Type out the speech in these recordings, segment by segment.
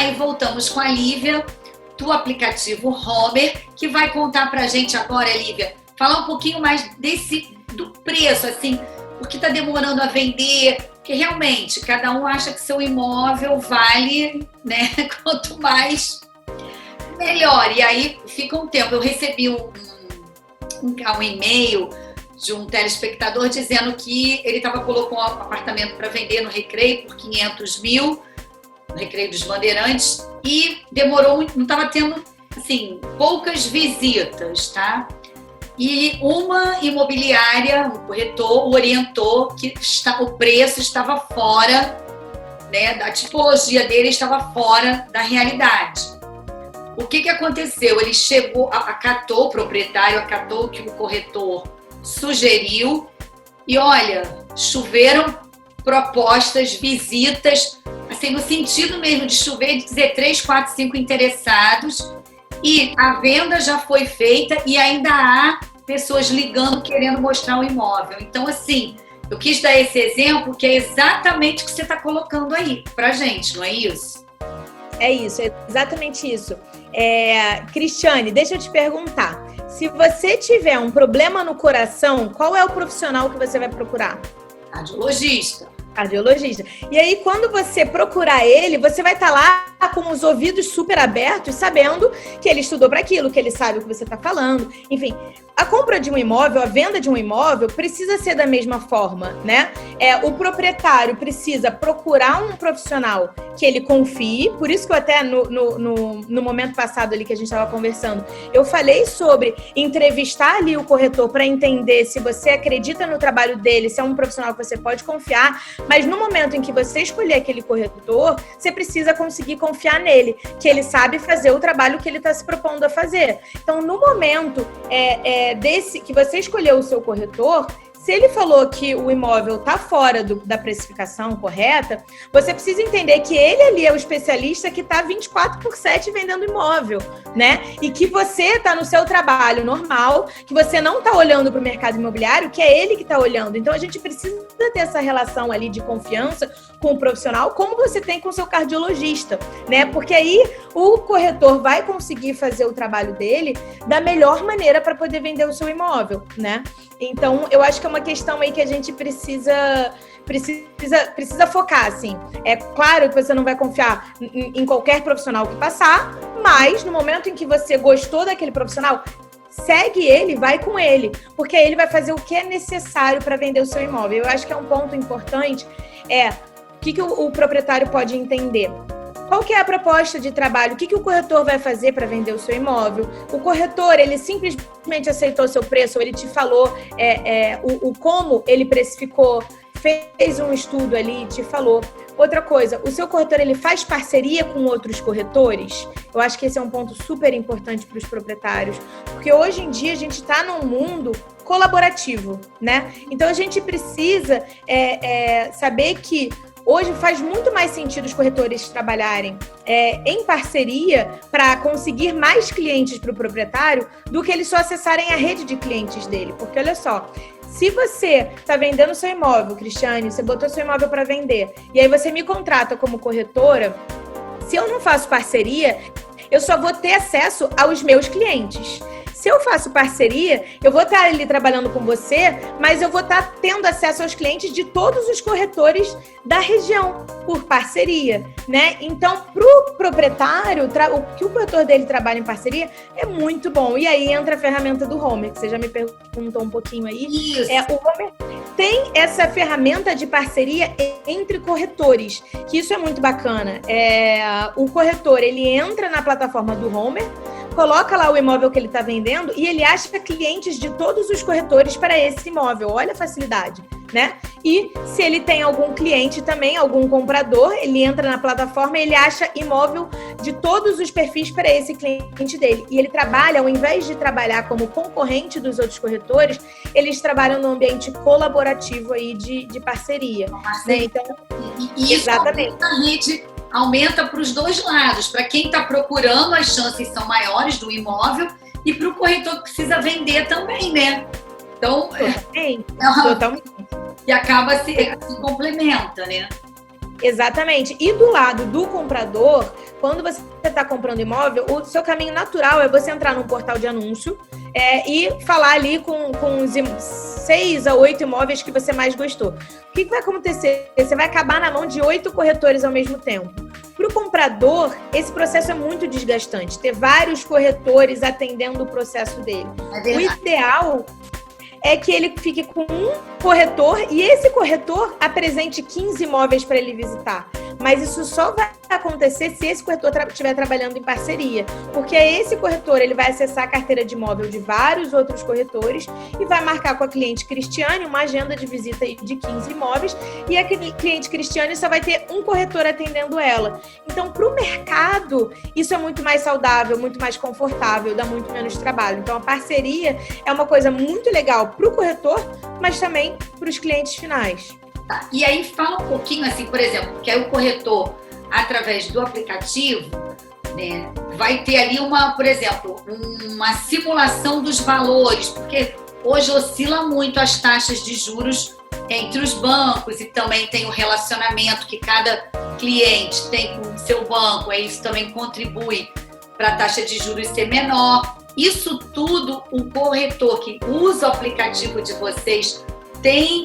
aí voltamos com a Lívia, do aplicativo Homer, que vai contar pra gente agora, Lívia, falar um pouquinho mais do preço, assim, porque está demorando a vender, porque realmente cada um acha que seu imóvel vale, né? Quanto mais, melhor. E aí fica um tempo. Eu recebi um e-mail de um telespectador dizendo que ele colocou um apartamento para vender no Recreio por 500 mil, no Recreio dos Bandeirantes, e demorou, não estava tendo, assim, poucas visitas, tá? E uma imobiliária, um corretor, o orientou que o preço estava fora, né, da tipologia dele, estava fora da realidade. O que aconteceu? Ele acatou, o proprietário acatou o que o corretor sugeriu e, olha, choveram propostas, visitas, assim, no sentido mesmo de chover, de dizer 3, 4, 5 interessados, e a venda já foi feita e ainda há pessoas ligando, querendo mostrar o imóvel. Então, assim, eu quis dar esse exemplo, que é exatamente o que você está colocando aí pra gente, não é isso? É isso, é exatamente isso. Cristiane, deixa eu te perguntar. Se você tiver um problema no coração, qual é o profissional que você vai procurar? Cardiologista. E aí, quando você procurar ele, você vai estar lá com os ouvidos super abertos, sabendo que ele estudou para aquilo, que ele sabe o que você está falando. Enfim, a compra de um imóvel, a venda de um imóvel precisa ser da mesma forma, né? O proprietário precisa procurar um profissional que ele confie. Por isso que eu até no momento passado ali que a gente estava conversando, eu falei sobre entrevistar ali o corretor para entender se você acredita no trabalho dele, se é um profissional que você pode confiar. Mas no momento em que você escolher aquele corretor, você precisa conseguir confiar nele, que ele sabe fazer o trabalho que ele está se propondo a fazer. Então, no momento desse que você escolheu o seu corretor, se ele falou que o imóvel está fora da precificação correta, você precisa entender que ele ali é o especialista que está 24/7 vendendo imóvel, né? E que você está no seu trabalho normal, que você não está olhando para o mercado imobiliário, que é ele que está olhando. Então, a gente precisa ter essa relação ali de confiança com o profissional, como você tem com o seu cardiologista, né? Porque aí o corretor vai conseguir fazer o trabalho dele da melhor maneira para poder vender o seu imóvel, né? Então, eu acho que é uma questão aí que a gente precisa focar, assim. É claro que você não vai confiar em qualquer profissional que passar, mas no momento em que você gostou daquele profissional, segue ele, vai com ele, porque ele vai fazer o que é necessário para vender o seu imóvel. Eu acho que é um ponto importante, o que o proprietário pode entender. Qual que é a proposta de trabalho? O que o corretor vai fazer para vender o seu imóvel? O corretor, ele simplesmente aceitou seu preço, ou ele te falou o como ele precificou, fez um estudo ali e te falou. Outra coisa, o seu corretor, ele faz parceria com outros corretores? Eu acho que esse é um ponto super importante para os proprietários, porque hoje em dia a gente está num mundo colaborativo, né? Então a gente precisa saber que hoje faz muito mais sentido os corretores trabalharem em parceria para conseguir mais clientes para o proprietário do que eles só acessarem a rede de clientes dele. Porque olha só, se você está vendendo seu imóvel, Cristiane, você botou seu imóvel para vender, e aí você me contrata como corretora, se eu não faço parceria, eu só vou ter acesso aos meus clientes. Se eu faço parceria, eu vou estar ali trabalhando com você, mas eu vou estar tendo acesso aos clientes de todos os corretores da região, por parceria, né? Então, para o proprietário, o que o corretor dele trabalha em parceria é muito bom. E aí entra a ferramenta do Homer, que você já me perguntou um pouquinho aí. Isso. O Homer tem essa ferramenta de parceria entre corretores, que isso é muito bacana. O corretor, ele entra na plataforma do Homer, coloca lá o imóvel que ele está vendendo e ele acha clientes de todos os corretores para esse imóvel. Olha a facilidade, né? E se ele tem algum cliente também, algum comprador, ele entra na plataforma e ele acha imóvel de todos os perfis para esse cliente dele. E ele trabalha, ao invés de trabalhar como concorrente dos outros corretores, eles trabalham num ambiente colaborativo aí de parceria. Né? Então, e exatamente. A rede aumenta para os dois lados. Para quem está procurando, as chances são maiores do imóvel, e para o corretor que precisa vender também, né? Então, totalmente. E acaba se complementa, né? Exatamente. E do lado do comprador, quando você está comprando imóvel, o seu caminho natural é você entrar num portal de anúncio e falar ali com os 6 a 8 imóveis que você mais gostou. O que vai acontecer? Você vai acabar na mão de 8 corretores ao mesmo tempo. Para o comprador, esse processo é muito desgastante. Ter vários corretores atendendo o processo dele. O ideal é que ele fique com um corretor e esse corretor apresente 15 imóveis para ele visitar. Mas isso só vai acontecer se esse corretor estiver trabalhando em parceria. Porque esse corretor ele vai acessar a carteira de imóvel de vários outros corretores e vai marcar com a cliente Cristiane uma agenda de visita de 15 imóveis e a cliente Cristiane só vai ter um corretor atendendo ela. Então, para o mercado, isso é muito mais saudável, muito mais confortável, dá muito menos trabalho. Então, a parceria é uma coisa muito legal para o corretor, mas também para os clientes finais. Tá. E aí fala um pouquinho assim, por exemplo, que aí o corretor, através do aplicativo, né, vai ter ali por exemplo, uma simulação dos valores, porque hoje oscila muito as taxas de juros entre os bancos e também tem o relacionamento que cada cliente tem com o seu banco, aí isso também contribui para a taxa de juros ser menor. Isso tudo, o corretor que usa o aplicativo de vocês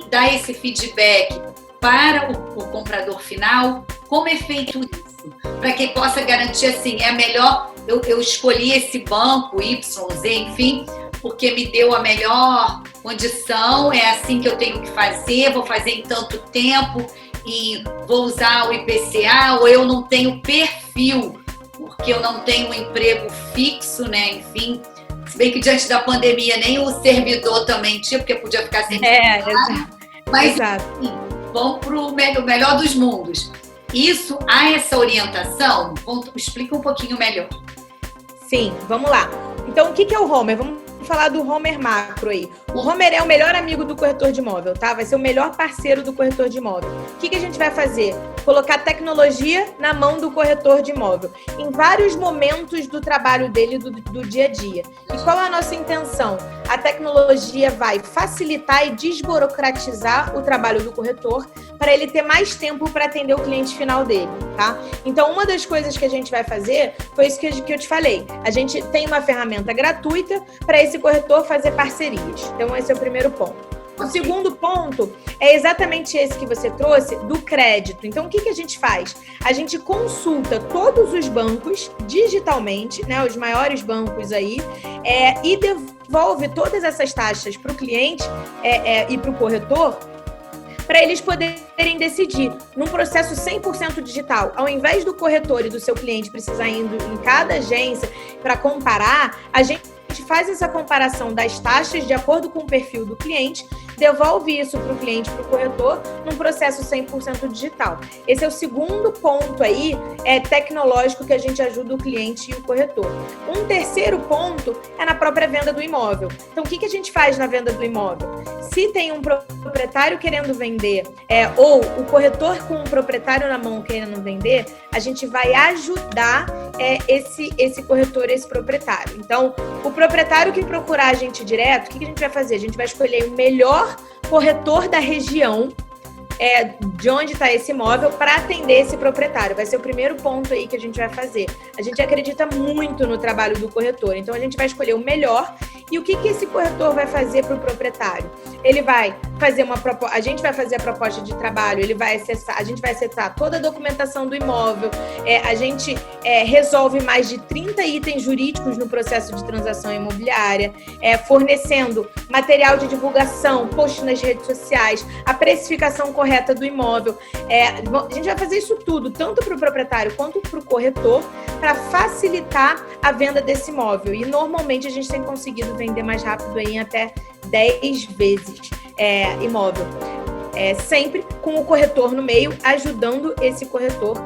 dá esse feedback para o comprador final. Como é feito isso? Para que possa garantir assim, é melhor, eu escolhi esse banco YZ, enfim, porque me deu a melhor condição, é assim que eu tenho que fazer, vou fazer em tanto tempo e vou usar o IPCA, ou eu não tenho perfil, porque eu não tenho um emprego fixo, né? Enfim, se bem que diante da pandemia nem o servidor também tinha, porque podia ficar sem trabalho. Mas, enfim, vamos para o melhor dos mundos. Isso, há essa orientação? Explica um pouquinho melhor. Sim, vamos lá. Então, o que é o Homer? Vamos falar do Homer macro aí. O Homer é o melhor amigo do corretor de imóvel, tá? Vai ser o melhor parceiro do corretor de imóvel. O que a gente vai fazer? Colocar tecnologia na mão do corretor de imóvel, em vários momentos do trabalho dele, do dia a dia. E qual é a nossa intenção? A tecnologia vai facilitar e desburocratizar o trabalho do corretor para ele ter mais tempo para atender o cliente final dele, tá? Então, uma das coisas que a gente vai fazer foi isso que eu te falei. A gente tem uma ferramenta gratuita para esse corretor fazer parcerias. Então, esse é o primeiro ponto. O segundo ponto é exatamente esse que você trouxe, do crédito. Então, o que a gente faz? A gente consulta todos os bancos digitalmente, né, os maiores bancos aí, e devolve todas essas taxas para o cliente e para o corretor, para eles poderem decidir num processo 100% digital. Ao invés do corretor e do seu cliente precisar ir em cada agência para comparar, a gente faz essa comparação das taxas de acordo com o perfil do cliente, devolve isso para o cliente, para o corretor, num processo 100% digital. Esse é o segundo ponto aí, tecnológico, que a gente ajuda o cliente e o corretor. Um terceiro ponto é na própria venda do imóvel. Então, o que a gente faz na venda do imóvel? Se tem um proprietário querendo vender, ou o corretor com um proprietário na mão querendo vender, a gente vai ajudar esse corretor, esse proprietário. Então, o proprietário que procurar a gente direto, o que a gente vai fazer? A gente vai escolher o melhor corretor da região de onde está esse imóvel para atender esse proprietário. Vai ser o primeiro ponto aí que a gente vai fazer. A gente acredita muito no trabalho do corretor, então a gente vai escolher o melhor. E o que esse corretor vai fazer para o proprietário? Ele vai fazer a gente vai fazer a proposta de trabalho, a gente vai acessar toda a documentação do imóvel, a gente resolve mais de 30 itens jurídicos no processo de transação imobiliária, fornecendo material de divulgação, post nas redes sociais, a precificação correta do imóvel. A gente vai fazer isso tudo, tanto para o proprietário quanto para o corretor, para facilitar a venda desse imóvel. E normalmente a gente tem conseguido vender mais rápido aí, até 10 vezes imóvel. Sempre com o corretor no meio, ajudando esse corretor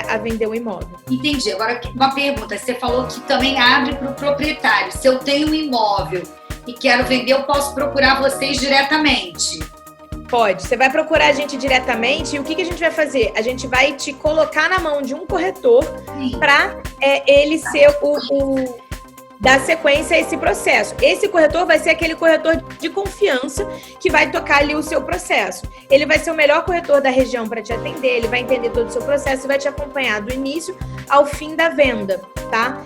a vender o imóvel. Entendi. Agora, uma pergunta. Você falou que também abre para o proprietário. Se eu tenho um imóvel e quero vender, eu posso procurar vocês diretamente? Pode. Você vai procurar a gente diretamente e o que a gente vai fazer? A gente vai te colocar na mão de um corretor para ele ser dar sequência a esse processo. Esse corretor vai ser aquele corretor de confiança que vai tocar ali o seu processo. Ele vai ser o melhor corretor da região para te atender, ele vai entender todo o seu processo e vai te acompanhar do início ao fim da venda, tá?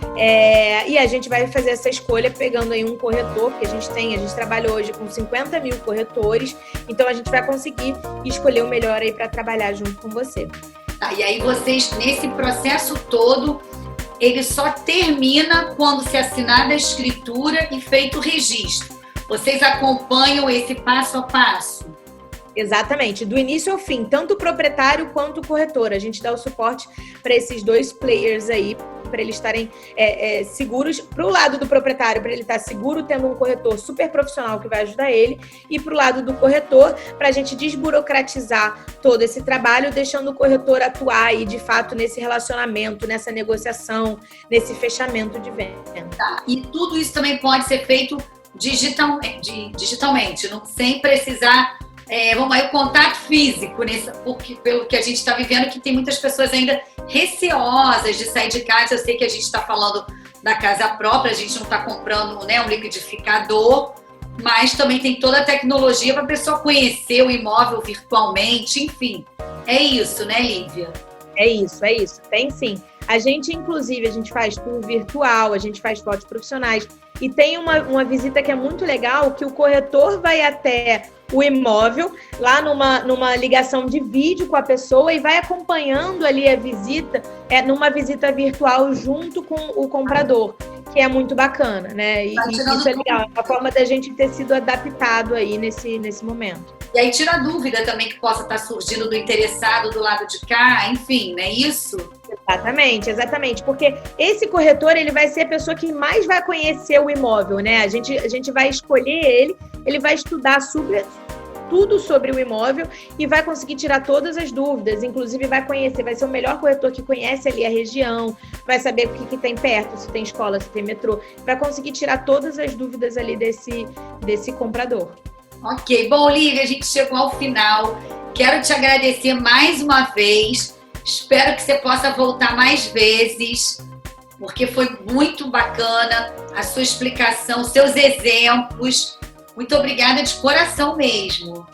E a gente vai fazer essa escolha pegando aí um corretor, porque a gente trabalha hoje com 50 mil corretores, então a gente vai conseguir escolher o melhor aí para trabalhar junto com você. Tá, e aí vocês, nesse processo todo, ele só termina quando se assinada a escritura e feito o registro. Vocês acompanham esse passo a passo? Exatamente, do início ao fim, tanto o proprietário quanto o corretor. A gente dá o suporte para esses dois players aí, para eles estarem seguros. Para o lado do proprietário, para ele estar seguro, tendo um corretor super profissional que vai ajudar ele. E para o lado do corretor, para a gente desburocratizar todo esse trabalho, deixando o corretor atuar aí, de fato, nesse relacionamento, nessa negociação, nesse fechamento de venda. Tá. E tudo isso também pode ser feito digitalmente, não, sem precisar... o contato físico, porque pelo que a gente está vivendo, que tem muitas pessoas ainda receosas de sair de casa. Eu sei que a gente está falando da casa própria, a gente não está comprando, né, um liquidificador, mas também tem toda a tecnologia para a pessoa conhecer o imóvel virtualmente, enfim. É isso, né, Lívia? É isso. Tem sim. A gente, inclusive, faz tour virtual, a gente faz fotos profissionais. E tem uma visita que é muito legal, que o corretor vai até o imóvel, lá numa ligação de vídeo com a pessoa e vai acompanhando ali a visita, numa visita virtual junto com o comprador, que é muito bacana, né? E isso é legal, é uma forma da gente ter sido adaptado aí nesse momento. E aí tira a dúvida também que possa estar surgindo do interessado do lado de cá, enfim, não é isso? Exatamente, porque esse corretor, ele vai ser a pessoa que mais vai conhecer o imóvel, né? A gente vai escolher ele vai estudar tudo sobre o imóvel e vai conseguir tirar todas as dúvidas, inclusive vai ser o melhor corretor que conhece ali a região, vai saber o que tem perto, se tem escola, se tem metrô, vai conseguir tirar todas as dúvidas ali desse comprador. Ok, bom, Lívia, a gente chegou ao final. Quero te agradecer mais uma vez. Espero que você possa voltar mais vezes, porque foi muito bacana a sua explicação, seus exemplos. Muito obrigada de coração mesmo.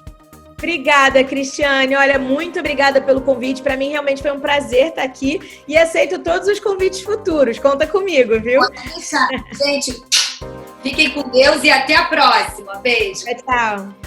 Obrigada, Cristiane. Olha, muito obrigada pelo convite. Para mim, realmente foi um prazer estar aqui e aceito todos os convites futuros. Conta comigo, viu? Pode deixar. Gente, fiquem com Deus e até a próxima. Beijo. Tchau.